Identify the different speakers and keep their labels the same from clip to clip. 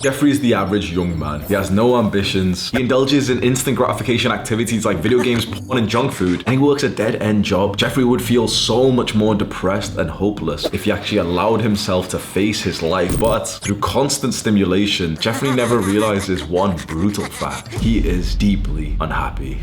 Speaker 1: Jeffrey is the average young man. He has no ambitions. He indulges in instant gratification activities like video games, porn, and junk food, and he works a dead-end job. Jeffrey would feel so much more depressed and hopeless if he actually allowed himself to face his life. But through constant stimulation, Jeffrey never realizes one brutal fact. He is deeply unhappy.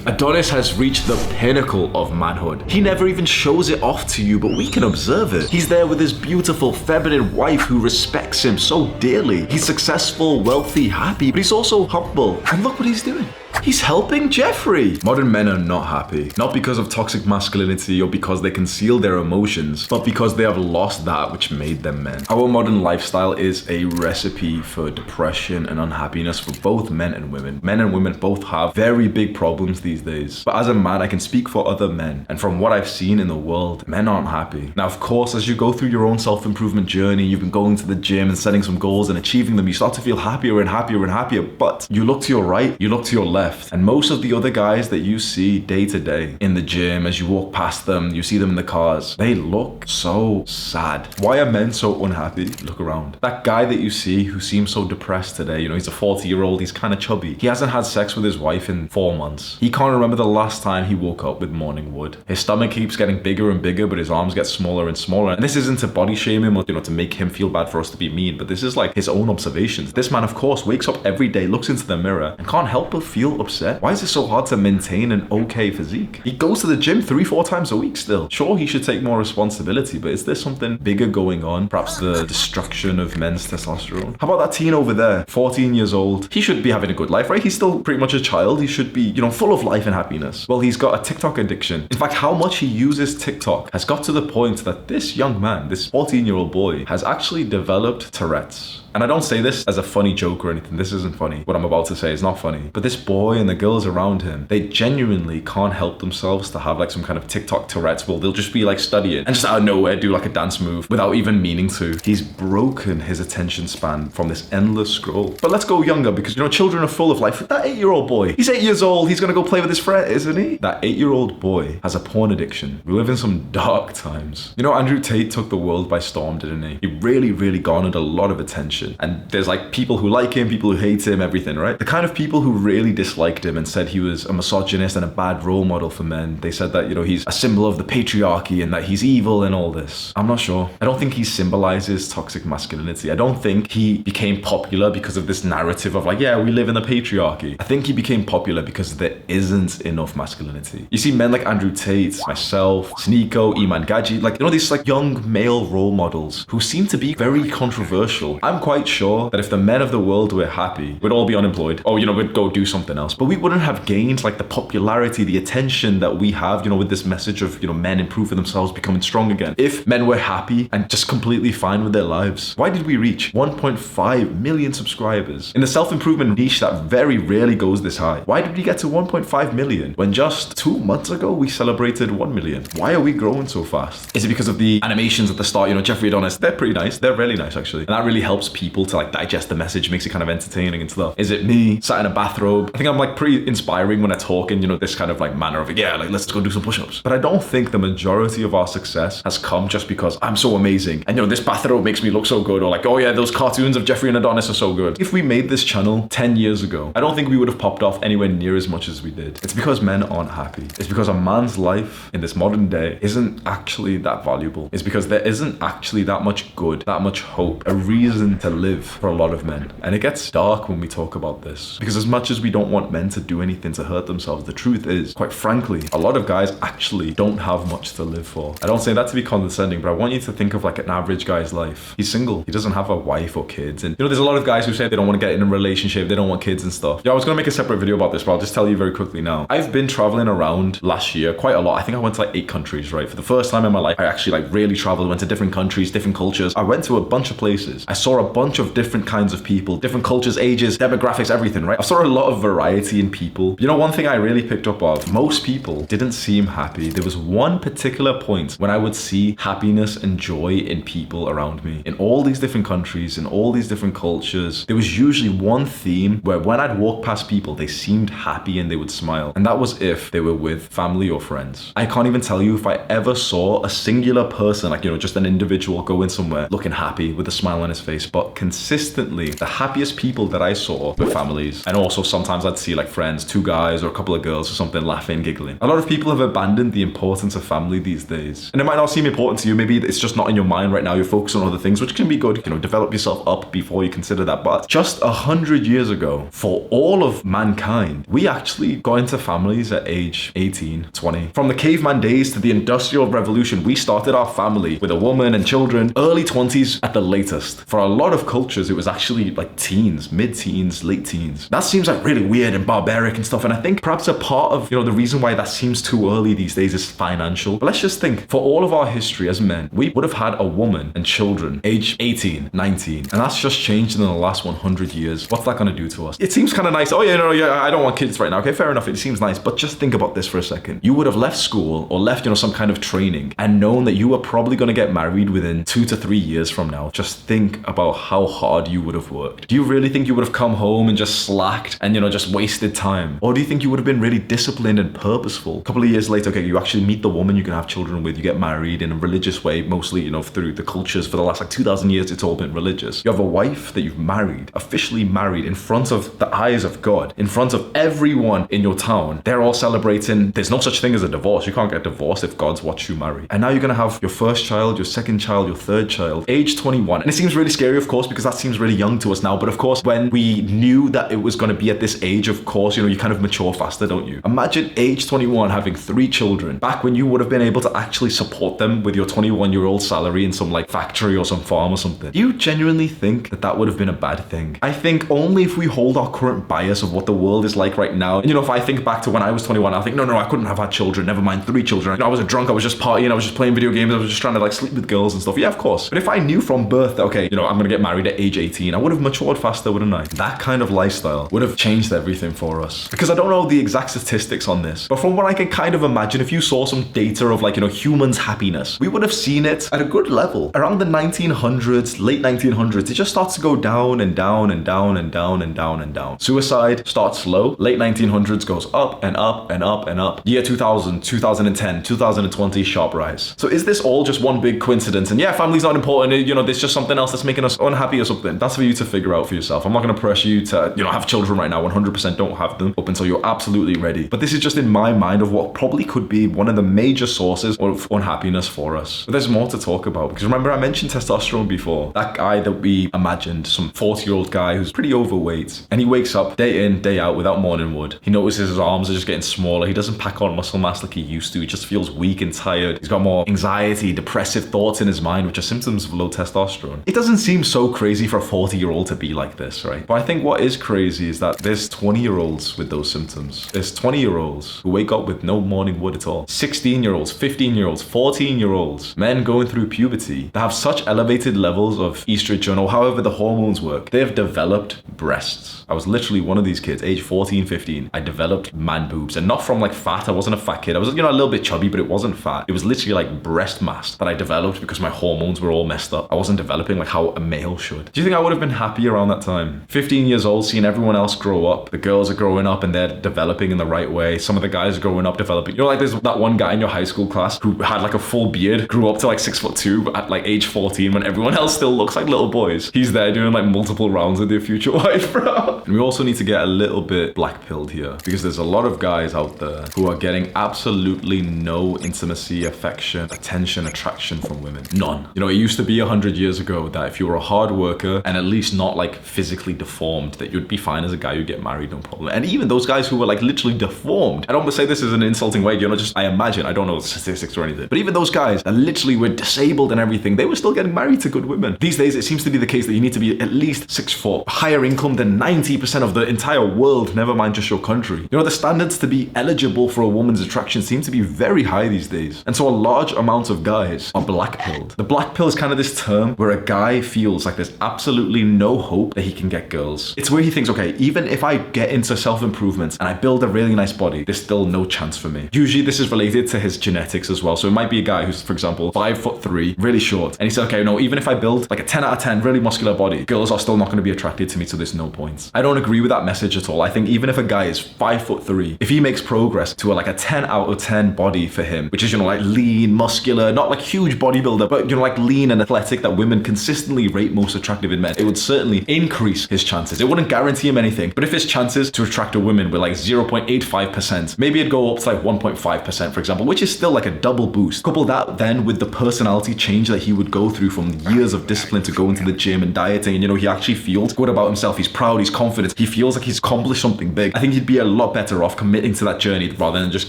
Speaker 1: Adonis has reached the pinnacle of manhood. He never even shows it off to you, but we can observe it. He's there with his beautiful, feminine wife who respects him so dearly. He's successful, wealthy, happy, but he's also humble. And look what he's doing. He's helping Jeffrey. Modern men are not happy. Not because of toxic masculinity or because they conceal their emotions, but because they have lost that which made them men. Our modern lifestyle is a recipe for depression and unhappiness for both men and women. Men and women both have very big problems these days. But as a man, I can speak for other men. And from what I've seen in the world, men aren't happy. Now, of course, as you go through your own self-improvement journey, you've been going to the gym and setting some goals and achieving them, you start to feel happier and happier and happier. But you look to your right, you look to your left, and most of the other guys that you see day to day in the gym, as you walk past them, you see them in the cars, they look so sad. Why are men so unhappy? Look around. That guy that you see who seems so depressed today, he's a 40-year-old, he's kind of chubby. He hasn't had sex with his wife in 4 months. He can't remember the last time he woke up with morning wood. His stomach keeps getting bigger and bigger, but his arms get smaller and smaller. And this isn't to body shame him or to make him feel bad for us to be mean, but this is like his own observations. This man, of course, wakes up every day, looks into the mirror, and can't help but feel upset. Why is it so hard to maintain an okay physique? He goes to the gym 3-4 times a week still. Sure, he should take more responsibility, but is there something bigger going on? Perhaps the destruction of men's testosterone? How about that teen over there, 14 years old? He should be having a good life, right? He's still pretty much a child. He should be, full of life and happiness. Well, he's got a TikTok addiction. In fact, how much he uses TikTok has got to the point that this young man, this 14-year-old boy, has actually developed Tourette's. And I don't say this as a funny joke or anything. This isn't funny. What I'm about to say is not funny. But this boy and the girls around him, they genuinely can't help themselves to have some kind of TikTok Tourette's. Well, they'll just be studying and just out of nowhere do a dance move without even meaning to. He's broken his attention span from this endless scroll. But let's go younger because, children are full of life. That 8-year-old boy, he's 8 years old. He's going to go play with his friend, isn't he? That 8-year-old boy has a porn addiction. We live in some dark times. Andrew Tate took the world by storm, didn't he? He really, really garnered a lot of attention. And there's people who like him, people who hate him, everything, right? The kind of people who really disliked him and said he was a misogynist and a bad role model for men. They said that, he's a symbol of the patriarchy and that he's evil and all this. I'm not sure. I don't think he symbolizes toxic masculinity. I don't think he became popular because of this narrative of yeah, we live in the patriarchy. I think he became popular because there isn't enough masculinity. You see men like Andrew Tate, myself, Sneeko, Iman Gaji, these young male role models who seem to be very controversial. I'm quite sure that if the men of the world were happy, we'd all be unemployed. Or, we'd go do something else. But we wouldn't have gained the popularity, the attention that we have, with this message of, men improving themselves, becoming strong again. If men were happy and just completely fine with their lives, why did we reach 1.5 million subscribers in the self-improvement niche that very rarely goes this high? Why did we get to 1.5 million when just 2 months ago we celebrated 1 million? Why are we growing so fast? Is it because of the animations at the start? Jeffrey Adonis, they're pretty nice. They're really nice, actually. And that really helps people to digest the message, makes it kind of entertaining and stuff. Is it me sat in a bathrobe? I think I'm pretty inspiring when I talk in, this kind of manner of let's go do some push-ups. But I don't think the majority of our success has come just because I'm so amazing. And this bathrobe makes me look so good, or oh yeah, those cartoons of Jeffrey and Adonis are so good. If we made this channel 10 years ago, I don't think we would have popped off anywhere near as much as we did. It's because men aren't happy. It's because a man's life in this modern day isn't actually that valuable. It's because there isn't actually that much good, that much hope, a reason to live for a lot of men. And it gets dark when we talk about this, because as much as we don't want men to do anything to hurt themselves, the truth is, quite frankly, a lot of guys actually don't have much to live for. I don't say that to be condescending, but I want you to think of an average guy's life. He's single. He doesn't have a wife or kids. And there's a lot of guys who say they don't want to get in a relationship, they don't want kids and stuff. Yeah, I was going to make a separate video about this, but I'll just tell you very quickly now. I've been traveling around last year quite a lot. I think I went to 8 countries, right? For the first time in my life, I actually really traveled, went to different countries, different cultures. I went to a bunch of places. I saw a bunch of different kinds of people, different cultures, ages, demographics, everything, right? I saw a lot of variety in people. You know, one thing I really picked up of, most people didn't seem happy. There was one particular point when I would see happiness and joy in people around me. In all these different countries, in all these different cultures, there was usually one theme where when I'd walk past people, they seemed happy and they would smile. And that was if they were with family or friends. I can't even tell you if I ever saw a singular person, like, you know, just an individual going somewhere looking happy with a smile on his face. But consistently, the happiest people that I saw were families. And also sometimes I'd see like friends, two guys or a couple of girls or something laughing, giggling. A lot of people have abandoned the importance of family these days. And it might not seem important to you. Maybe it's just not in your mind right now. You're focused on other things, which can be good. You know, develop yourself up before you consider that. But just 100 years ago, for all of mankind, we actually got into families at age 18, 20. From the caveman days to the Industrial Revolution, we started our family with a woman and children, early 20s at the latest. For a lot of cultures, it was actually like teens, mid-teens, late teens. That seems like really weird and barbaric and stuff. And I think perhaps a part of, you know, the reason why that seems too early these days is financial. But let's just think, for all of our history as men, we would have had a woman and children age 18, 19. And that's just changed in the last 100 years. What's that going to do to us? It seems kind of nice. Oh yeah, no, yeah, I don't want kids right now. Okay, fair enough. It seems nice. But just think about this for a second. You would have left school or left, you know, some kind of training and known that you were probably going to get married within 2 to 3 years from now. Just think about how hard you would have worked. Do you really think you would have come home and just slacked and, you know, just wasted time? Or do you think you would have been really disciplined and purposeful? A couple of years later, okay, you actually meet the woman you can have children with, you get married in a religious way, mostly, you know, through the cultures for the last like 2,000 years, it's all been religious. You have a wife that you've married, officially married in front of the eyes of God, in front of everyone in your town. They're all celebrating. There's no such thing as a divorce. You can't get divorced if God's watched you marry. And now you're going to have your first child, your second child, your third child, age 21. And it seems really scary, of course, because that seems really young to us now. But of course, when we knew that it was going to be at this age, of course, you know, you kind of mature faster, don't you? Imagine age 21 having 3 children back when you would have been able to actually support them with your 21-year-old salary in some like factory or some farm or something. Do you genuinely think that that would have been a bad thing? I think only if we hold our current bias of what the world is like right now. And you know, if I think back to when I was 21, I think, no, I couldn't have had children, never mind 3 children. You know, I was a drunk, I was just partying, I was just playing video games, I was just trying to like sleep with girls and stuff. Yeah, of course. But if I knew from birth that, okay, you know, I'm gonna get married at age 18, I would have matured faster, wouldn't I? That kind of lifestyle would have changed everything for us. Because I don't know the exact statistics on this, but from what I can kind of imagine, if you saw some data of like, you know, humans' happiness, we would have seen it at a good level. Around the 1900s, late 1900s, it just starts to go down and down and down and down and down and down. Suicide starts slow. Late 1900s goes up and up and up and up. Year 2000, 2010, 2020, sharp rise. So is this all just one big coincidence? And yeah, family's not important. You know, there's just something else that's making us unhappy or something. That's for you to figure out for yourself. I'm not going to pressure you to, you know, have children right now. 100% don't have them up until you're absolutely ready. But this is just in my mind of what probably could be one of the major sources of unhappiness for us. But there's more to talk about, because remember I mentioned testosterone before. That guy that we imagined, some 40-year-old guy who's pretty overweight, and he wakes up day in, day out without morning wood. He notices his arms are just getting smaller. He doesn't pack on muscle mass like he used to. He just feels weak and tired. He's got more anxiety, depressive thoughts in his mind, which are symptoms of low testosterone. It doesn't seem so crazy for a 40-year-old to be like this, right? But I think what is crazy is that there's 20-year-olds with those symptoms. There's 20-year-olds who wake up with no morning wood at all. 16-year-olds, 15-year-olds, 14-year-olds, men going through puberty that have such elevated levels of estrogen or however the hormones work. They've developed breasts. I was literally one of these kids, age 14, 15. I developed man boobs, and not from like fat. I wasn't a fat kid. I was, you know, a little bit chubby, but it wasn't fat. It was literally like breast mass that I developed because my hormones were all messed up. I wasn't developing like how a male should. Do you think I would have been happy around that time? 15 years old, seeing everyone else grow up. The girls are growing up and they're developing in the right way. Some of the guys are growing up, developing. You know, like there's that one guy in your high school class who had like a full beard, grew up to like 6'2" at like age 14 when everyone else still looks like little boys. He's there doing like multiple rounds with their future wife, bro. And we also need to get a little bit black-pilled here, because there's a lot of guys out there who are getting absolutely no intimacy, affection, attention, attraction from women. None. You know, it used to be 100 years ago that if you were a hard worker and at least not like physically deformed, that you'd be fine as a guy, you'd get married, no problem. And even those guys who were like literally deformed, I don't say this as an insulting way, you know, just I imagine, I don't know the statistics or anything, but even those guys that literally were disabled and everything, they were still getting married to good women. These days, it seems to be the case that you need to be at least 6 foot, higher income than 90% of the entire world, never mind just your country. You know, the standards to be eligible for a woman's attraction seem to be very high these days. And so a large amount of guys are black-pilled. The black pill is kind of this term where a guy feels like there's absolutely no hope that he can get girls. It's where he thinks, okay, even if I get into self-improvements and I build a really nice body, there's still no chance for me. Usually this is related to his genetics as well. So it might be a guy who's, for example, 5'3", really short. And he said, okay, no, even if I build like a 10 out of 10 really muscular body, girls are still not going to be attracted to me, so there's no points. I don't agree with that message at all. I think even if a guy is 5'3", if he makes progress to like a 10 out of 10 body for him, which is, like lean, muscular, not like huge bodybuilder, but like lean and athletic that women consistently rate most attractive in men, it would certainly increase his chances. It wouldn't guarantee him anything, but if his chances to attract a woman were like 0.85%, maybe it'd go up to like 1.5%, for example, which is still like a double boost. Couple that then with the personality change that he would go through from years of discipline to go into the gym and dieting, and he actually feels good about himself. He's proud, he's confident, he feels like he's accomplished something big. I think he'd be a lot better off committing to that journey rather than just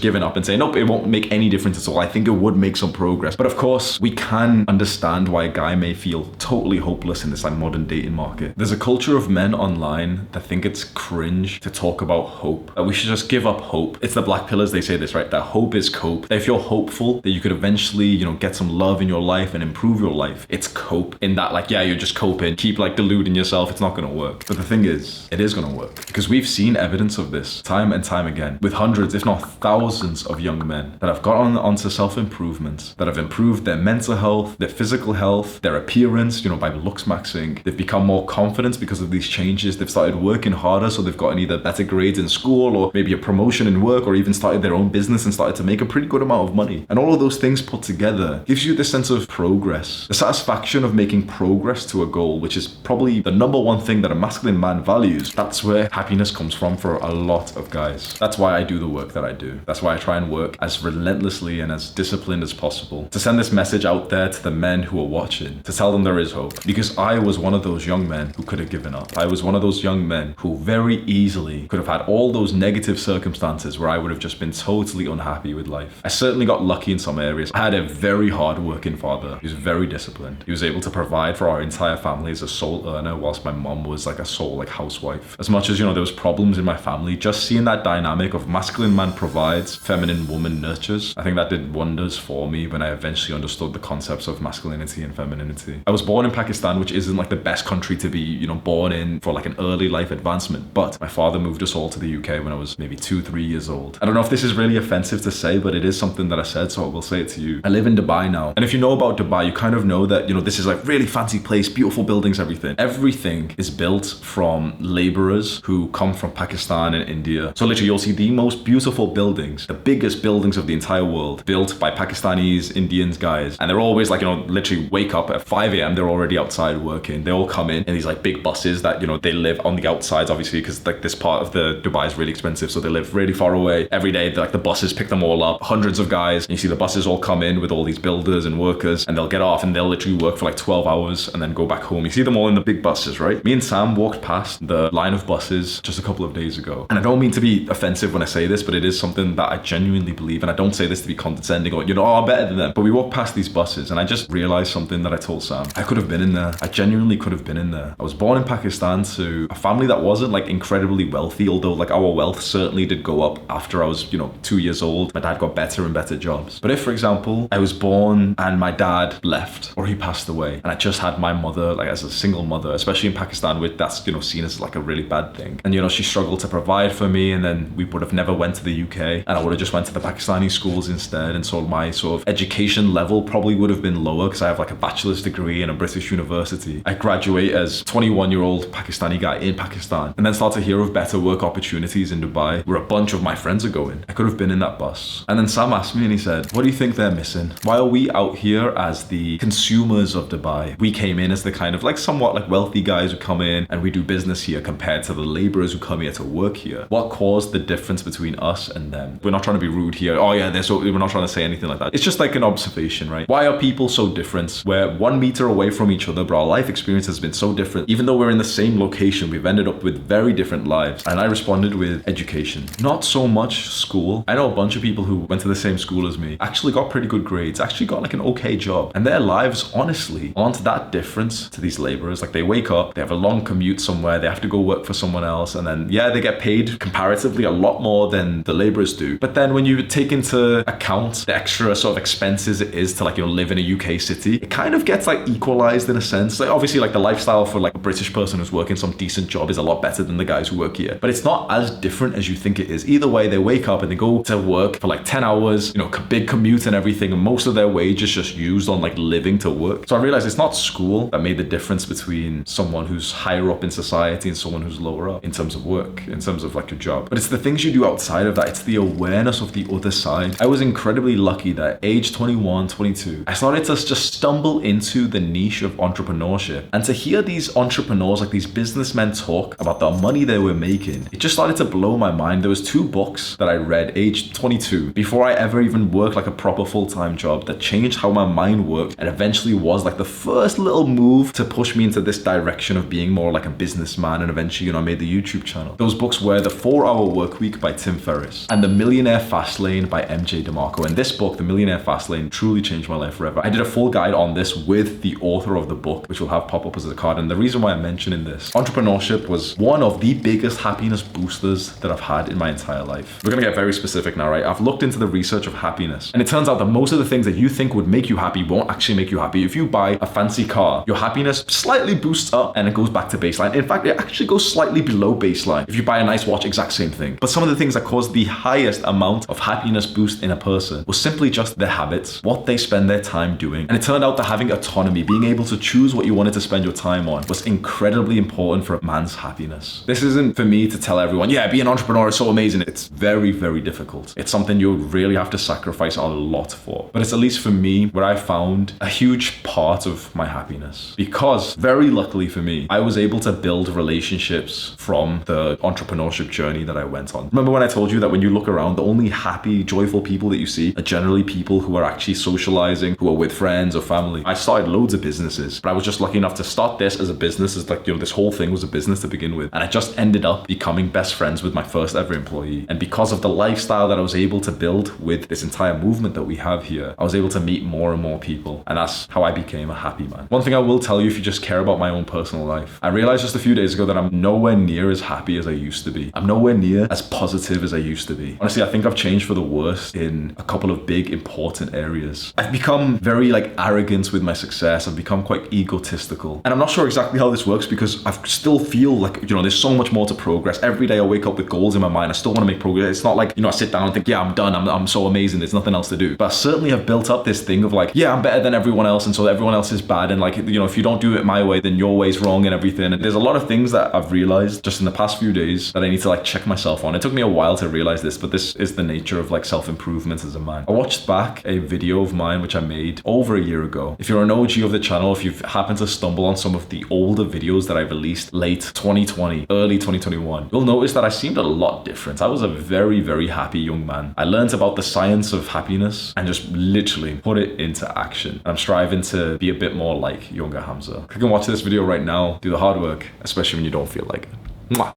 Speaker 1: giving up and saying, nope, it won't make any difference at all. I think it would make some progress. But of course, we can understand why a guy may feel totally hopeless in this like modern dating market. There's a culture of men online that think it's cringe to talk about hope, that we should just give up hope. It's the black pillars, they say this, right? That hope is cope. That if you're hopeful that you could eventually, get some love in your life and improve your life, it's cope. In that, like, yeah, you're just coping, keep like deluding yourself, it's not gonna work. But the thing is, it is gonna work. Because we've seen evidence of this time and time again with hundreds, if not thousands of young men that have gotten onto self-improvement, that have improved their mental health, their physical health, their appearance, by looks maxing. They've become more confident because of these changes. They've started working harder, so they've gotten either better grades in school or maybe a promotion in work, or even started their own business and started to make a pretty good amount of money. And all of those things put together gives you this sense of progress, the satisfaction of making progress to a goal, which is probably the number one thing that a masculine man values. That's where happiness comes from for a lot of guys. That's why I do the work that I do. That's why I try and work as relentlessly and as disciplined as possible to send this message out there to the men who are watching, to tell them there is hope. Because I was one of those young men who could have given up. I was one of those young men who very easily could have had all those negative circumstances where I would have just been totally unhappy with life. I certainly got lucky in some areas. I had a very hard-working father. He was very disciplined. He was able to provide for our entire family as a sole earner, whilst my mom was like a sole housewife. As much as there was problems in my family, just seeing that dynamic of masculine man provides, feminine woman nurtures, I think that did wonders for me when I eventually understood the concepts of masculinity and femininity. I was born in Pakistan, which isn't like the best country to be, born in for like an early life advancement, but my father moved us all to the UK when I was maybe 2-3 years old. I don't know if this is really offensive to say, but it is something that I said, so I will say it to you. I live in Dubai now, and if you know about Dubai, you kind of know that, this is like really fancy place, beautiful buildings, everything. Everything is built from laborers who come from Pakistan and India. So literally you'll see the most beautiful buildings, the biggest buildings of the entire world, built by Pakistanis, Indians, guys. And they're always like, literally wake up at 5 a.m. They're already outside working. They all come in these like big buses that, they live on the outsides, obviously, because like this part of the Dubai is really expensive. So they live really far away. Every day, like the buses pick them all up, hundreds of guys. And you see the buses all come in with all these builders and workers, and they'll get off and they'll literally work for like 12 hours and then go back home. You see them all in the big buses, right? Me and Sam walked past the line of buses just a couple of days ago. And I don't mean to be offensive when I say this, but it is something that I genuinely believe. And I don't say this to be condescending or, I'm better than them. But we walked past these buses and I just realized something that I told Sam. I could have been in there. I genuinely could have been in there. I was born in Pakistan to a family that wasn't like incredibly wealthy, although like our wealth certainly did go up after I was, 2 years old. My dad got better and better jobs. But if, for example, I was born and my dad left or he passed away and I just had my mother like as a single mother, especially in Pakistan, with that's, seen as like a really bad thing. And, she struggled to provide for me, and then we would have never went to the UK and I would have just went to the Pakistani schools instead. And so my sort of education level probably would have been lower because I have like a bachelor's degree in a British university. I graduate as 21-year-old Pakistani guy in Pakistan and then start to hear of better work opportunities in Dubai where a bunch of my friends are going. I could have been in that bus. And then Sam asked me and he said, what do you think they're missing? Why are we out here as the consumers of Dubai? We came in as the kind of like somewhat like wealthy guys who come in and we do business here compared to the laborers who come here to work here. What caused the difference between us and them? We're not trying to be rude here. Oh yeah, we're not trying to say anything like that. It's just like an observation, right? Why are people so different? We're 1 meter away from each other, but our life experience has been so different. Even though we're in the same location, we've ended up with very different lives. And I responded with education. Not so much school. I know a bunch of people who went to the same school as me, actually got pretty good grades, actually got like an okay job. And their lives, honestly, aren't that different to these laborers. Like they wake up, they have a long commute somewhere, they have to go work for someone else. And then, yeah, they get paid comparatively a lot more than the laborers do. But then when you take into account the extra sort of expenses it is to like, live in a UK city, it kind of gets like equalized in a sense. difference. Like, obviously, like the lifestyle for like a British person who's working some decent job is a lot better than the guys who work here. But it's not as different as you think it is. Either way, they wake up and they go to work for like 10 hours, you know, big commute and everything, and most of their wage is just used on like living to work. So I realized it's not school that made the difference between someone who's higher up in society and someone who's lower up in terms of work, in terms of like your job. But it's the things you do outside of that. It's the awareness of the other side. I was incredibly lucky that age 21, 22, I started to just stumble into the niche of entrepreneurship, and to hear these entrepreneurs, like these businessmen, talk about the money they were making, it just started to blow my mind. There was 2 books that I read age 22 before I ever even worked like a proper full-time job that changed how my mind worked, and eventually was like the first little move to push me into this direction of being more like a businessman, and eventually, you know, I made the YouTube channel. Those books were The 4-Hour Workweek by Tim Ferriss and The Millionaire Fastlane by MJ DeMarco. And this book, The Millionaire Fastlane, truly changed my life forever. I did a full guide on this with the author of the book, which will have pop up as a card. And the reason why I'm mentioning this, entrepreneurship was one of the biggest happiness boosters that I've had in my entire life. We're gonna get very specific now, right? I've looked into the research of happiness, and it turns out that most of the things that you think would make you happy won't actually make you happy. If you buy a fancy car, your happiness slightly boosts up and it goes back to baseline. In fact, it actually goes slightly below baseline. If you buy a nice watch, exact same thing. But some of the things that cause the highest amount of happiness boost in a person was simply just their habits, what they spend their time doing. And it turned out that having autonomy, being able to choose what you wanted to spend your time on, was incredibly important for a man's happiness. This isn't for me to tell everyone, yeah, be an entrepreneur is so amazing. It's very, very difficult. It's something you really have to sacrifice a lot for. But it's, at least for me, where I found a huge part of my happiness. Because very luckily for me, I was able to build relationships from the entrepreneurship journey that I went on. Remember when I told you that when you look around, the only happy, joyful people that you see are generally people who are actually socializing, who are with friends or family. I started loads of businesses, but I was just lucky enough to start this as a business, as like, you know, this whole thing was a business to begin with. And I just ended up becoming best friends with my first ever employee. And because of the lifestyle that I was able to build with this entire movement that we have here, I was able to meet more and more people. And that's how I became a happy man. One thing I will tell you, if you just care about my own personal life, I realized just a few days ago that I'm nowhere near as happy as I used to be. I'm nowhere near as positive as I used to be. Honestly, I think I've changed for the worse in a couple of big important areas. I've become very like arrogant with my success. I've become quite egotistical. And I'm not sure exactly how this works because I still feel like, you know, there's so much more to progress. Every day I wake up with goals in my mind. I still want to make progress. It's not like, you know, I sit down and think, yeah, I'm done. I'm so amazing. There's nothing else to do. But I certainly have built up this thing of like, yeah, I'm better than everyone else. And so everyone else is bad. And like, you know, if you don't do it my way, then your way's wrong and everything. And there's a lot of things that I've realized just in the past few days that I need to like check myself on. It took me a while to realize this, but this is the nature of like self-improvement as a man. I watched back a video of mine, which I made over a year ago. If you're an OG of the channel, if you've happened to stumble on some of the older videos that I released late 2020, early 2021, you'll notice that I seemed a lot different. I was a very, very happy young man. I learned about the science of happiness and just literally put it into action. I'm striving to be a bit more like younger Hamza. Click and watch this video right now. Do the hard work, especially when you don't feel like it. Mwah.